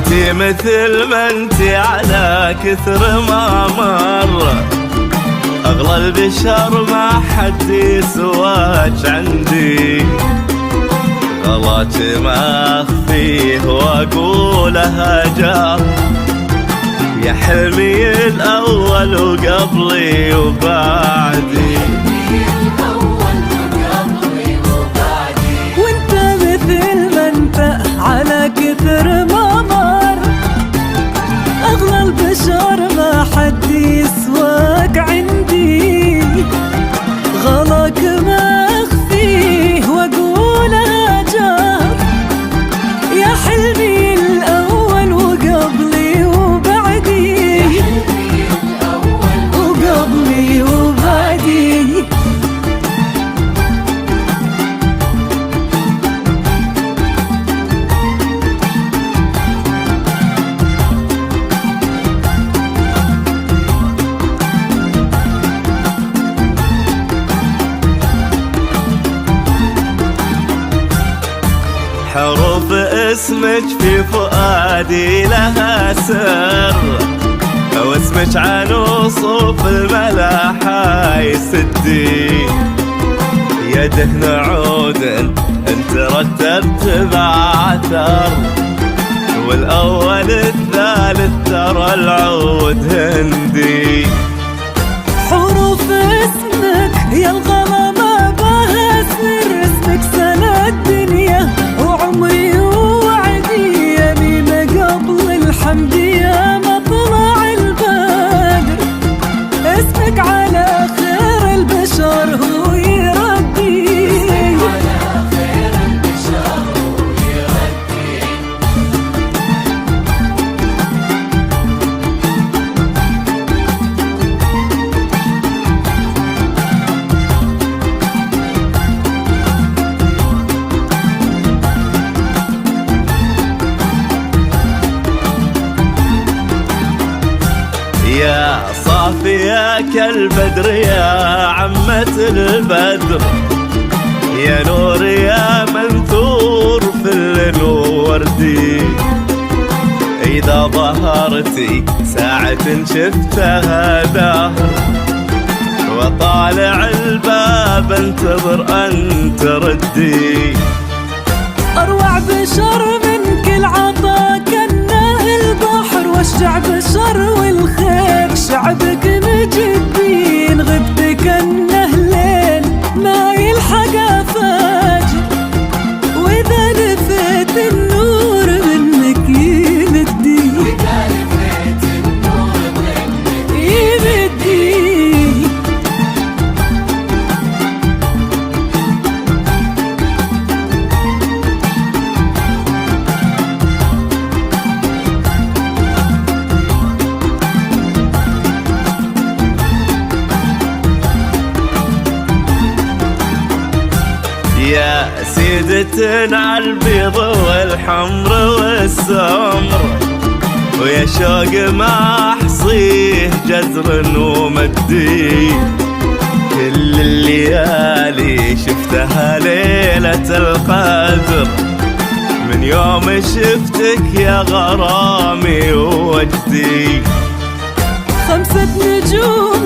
انتي مثل ما انتي على كثر ما مر اغلى البشر ما حد يسواك عندي. غلاك ما اخفيه واقولها جار، يا حلمي الاول وقبلي وبعدي. وانت مثل ما انت على كثر ما مر اغلى البشر ما حد يسواك عندي. غلاك ما اخفيه واقولها جار، يا حلمي الاول وقبلي وبعدي. وقبلي وبعدي. حروف اسمك في فؤادي لها سر، واسمك عن وصوف الملاحة يسدي. يا دهن عود انت رتبت بعثر، والاول الثالث ترى العود هندي. حروف اسمك يا الغلا ما بها سر، اسمك سنة الدنيا وعمري ووعدي. يميمة قبل الحمد يا مطلع البدر، اسمك على خير البشر هو يردي. يا صافية كالبدر يا عمة البدر، يا نور يا منثور في الليل وردي. إذا ظهرتي ساعة شفتها دهر، وطالع الباب انتظر أن تردي. أروع بشر من كل عطا كنه البحر، والشعب الشر والخير شعبك مجدين. غبت كنه ليل ما يلحق فاجر، وإذا لفيت النور منك يمدي. يمدي. يا سيدة عالبيض والحمر والسمر، ويا شوق ما احصيه جزر ومدي. كل الليالي شفتها ليلة القدر، من يوم شفتك يا غرامي ووجدي. 5 نجوم